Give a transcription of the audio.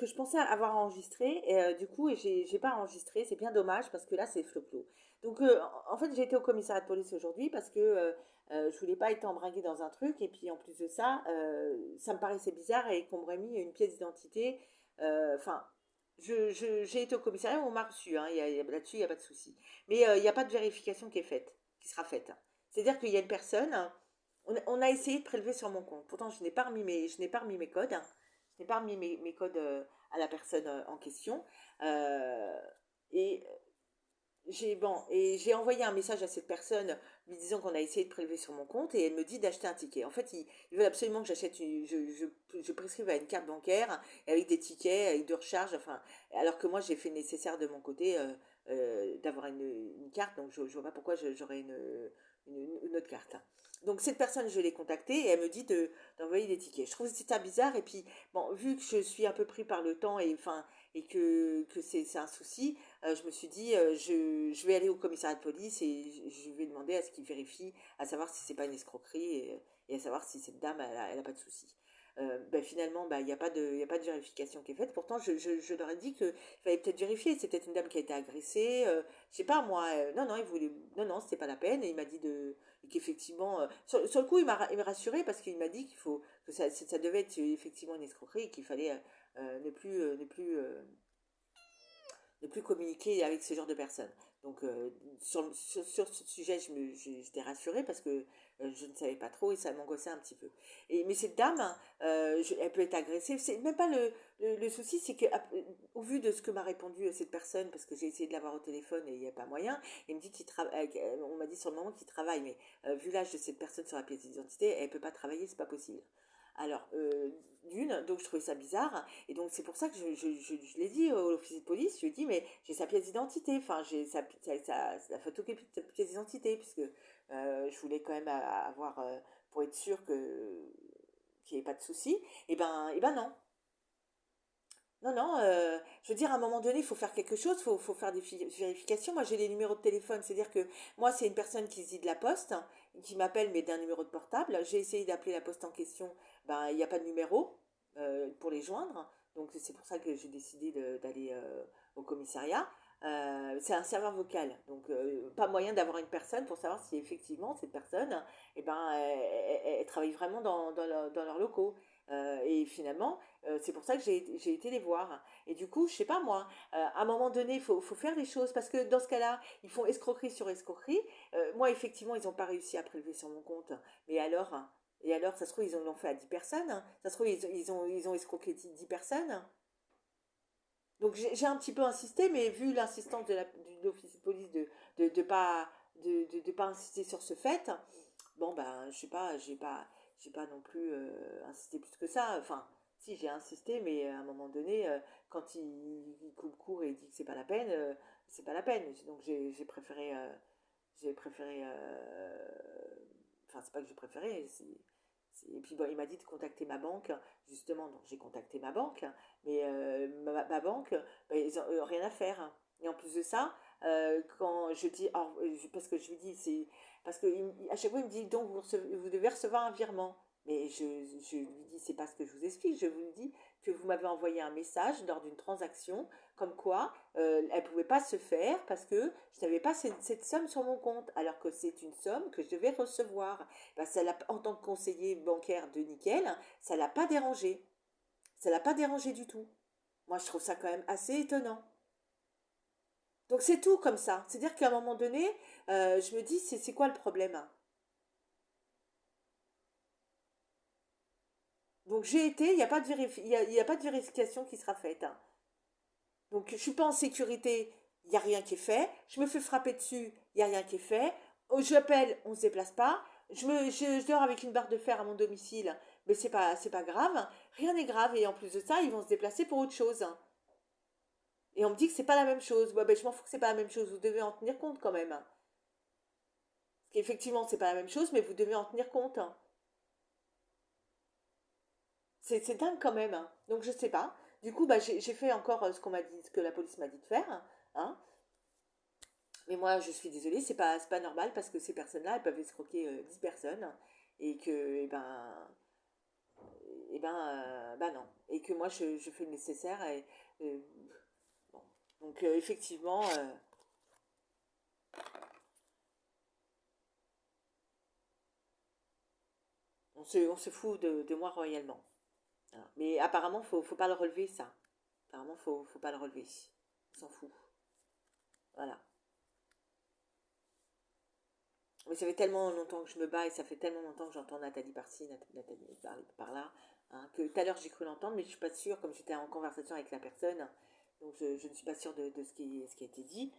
que je pensais avoir enregistré, et du coup, et j'ai pas enregistré, c'est bien dommage parce que là, c'est flou. Donc, en fait, j'ai été au commissariat de police aujourd'hui parce que je voulais pas être embringuée dans un truc, et puis en plus de ça, ça me paraissait bizarre et qu'on m'aurait mis une pièce d'identité. Enfin, j'ai été au commissariat, on m'a reçu, hein, là-dessus, il n'y a pas de souci. Mais il n'y a pas de vérification qui est faite, qui sera faite. C'est-à-dire qu'il y a une personne, on a essayé de prélever sur mon compte. Pourtant, je n'ai pas remis mes codes. Je n'ai pas remis mes codes à la personne en question. Euh, et j'ai envoyé un message à cette personne lui disant qu'on a essayé de prélever sur mon compte, et elle me dit d'acheter un ticket. En fait, ils veulent absolument que je prescrive à une carte bancaire avec des tickets, avec de recharge, enfin, alors que moi j'ai fait le nécessaire de mon côté d'avoir une carte, donc je vois pas pourquoi j'aurais une autre carte. Donc cette personne, je l'ai contactée et elle me dit d'envoyer des tickets. Je trouve ça bizarre, et puis bon, vu que je suis un peu pris par le temps, et enfin, et que c'est un souci, je me suis dit, je vais aller au commissariat de police et je vais demander à ce qu'ils vérifient, à savoir si c'est pas une escroquerie, et à savoir si cette dame, elle a pas de souci. Ben, finalement, ben, il y a pas de vérification qui est faite. Pourtant, je leur ai dit qu'il fallait peut-être vérifier. C'est peut-être une dame qui a été agressée. Je sais pas, moi. Non, non, non, non, c'était pas la peine. Et il m'a dit qu'effectivement, sur le coup, il m'a rassuré parce qu'il m'a dit que ça devait être effectivement une escroquerie et qu'il fallait ne plus communiquer avec ce genre de personnes. Donc, sur ce sujet, j'étais rassurée parce que je ne savais pas trop et ça m'angoissait un petit peu. Mais cette dame, elle peut être agressée. C'est même pas le souci, c'est que au vu de ce que m'a répondu cette personne, parce que j'ai essayé de l'avoir au téléphone et il n'y a pas moyen, il me dit on m'a dit sur le moment qu'il travaille, mais vu l'âge de cette personne sur la pièce d'identité, elle ne peut pas travailler, c'est pas possible. Alors, donc je trouvais ça bizarre, et donc c'est pour ça que je l'ai dit au l'officier de police, je lui ai dit, mais j'ai sa pièce d'identité, enfin j'ai la photocopie de sa pièce d'identité, puisque je voulais quand même avoir, pour être sûr qu'il n'y ait pas de souci, et ben non. Non, non, je veux dire, à un moment donné, il faut faire quelque chose, faut faire des vérifications. Moi, j'ai les numéros de téléphone, c'est-à-dire que moi, c'est une personne qui se dit de la poste, hein, qui m'appelle, mais d'un numéro de portable. J'ai essayé d'appeler la poste en question, ben, il n'y a pas de numéro pour les joindre. Donc, c'est pour ça que j'ai décidé d'aller au commissariat. C'est un serveur vocal, donc pas moyen d'avoir une personne pour savoir si effectivement cette personne, eh ben, elle travaille vraiment dans leurs locaux. Et finalement, c'est pour ça que j'ai été les voir. Et du coup, je sais pas moi, à un moment donné, faut faire les choses parce que dans ce cas-là, ils font escroquerie sur escroquerie. Moi, effectivement, ils n'ont pas réussi à prélever sur mon compte. Mais alors, et alors, ça se trouve, ils l'ont fait à 10 personnes, hein. Ça se trouve, ils ont escroqué 10 personnes. Donc, j'ai un petit peu insisté, mais vu l'insistance de l'officier de police de pas insister sur ce fait, bon, ben, je sais pas, j'ai pas non plus insisté plus que ça. Enfin, si, j'ai insisté, mais à un moment donné, quand il coupe court et il dit que c'est pas la peine, c'est pas la peine. Donc, j'ai préféré, enfin, c'est pas que j'ai préféré, et puis bon, il m'a dit de contacter ma banque, justement, donc j'ai contacté ma banque, mais ma banque, ben, ils n'ont rien à faire. Et en plus de ça, quand je dis, parce que je lui dis, c'est parce que à chaque fois il me dit, donc vous devez recevoir un virement. Mais je lui dis, c'est pas ce que je vous explique, je vous dis que vous m'avez envoyé un message lors d'une transaction, comme quoi elle ne pouvait pas se faire parce que je n'avais pas cette somme sur mon compte, alors que c'est une somme que je devais recevoir. Ben, en tant que conseiller bancaire de Nickel, ça l'a pas dérangé. Ça l'a pas dérangé du tout. Moi, je trouve ça quand même assez étonnant. Donc c'est tout comme ça. C'est-à-dire qu'à un moment donné, je me dis, c'est quoi le problème, hein? Donc j'ai été, il n'y a pas de il y a pas de vérification qui sera faite, hein. Donc je suis pas en sécurité, il n'y a rien qui est fait. Je me fais frapper dessus, il n'y a rien qui est fait. J'appelle, on ne se déplace pas. Je dors avec une barre de fer à mon domicile, mais c'est pas grave. Rien n'est grave, et en plus de ça, ils vont se déplacer pour autre chose, hein. Et on me dit que c'est pas la même chose. Ouais, ben, je m'en fous que c'est pas la même chose. Vous devez en tenir compte quand même, hein. Parce qu'effectivement, c'est pas la même chose, mais vous devez en tenir compte, hein. C'est dingue quand même, hein. Donc je sais pas. Du coup, bah, j'ai fait encore ce qu'on m'a dit, ce que la police m'a dit de faire, hein. Mais moi, je suis désolée, c'est pas normal parce que ces personnes-là, elles peuvent escroquer 10 personnes, et que, eh ben, et ben non. Et que moi, je fais le nécessaire. Et, euh, bon. Donc, effectivement, on se fout de moi royalement. Voilà. Mais apparemment, faut pas le relever, ça. Apparemment, faut pas le relever. On s'en fout. Voilà. Mais ça fait tellement longtemps que je me bats et ça fait tellement longtemps que j'entends Nathalie par-ci, Nathalie par-là, hein, que tout à l'heure j'ai cru l'entendre, mais je suis pas sûre, comme j'étais en conversation avec la personne, donc je ne suis pas sûre de ce qui a été dit.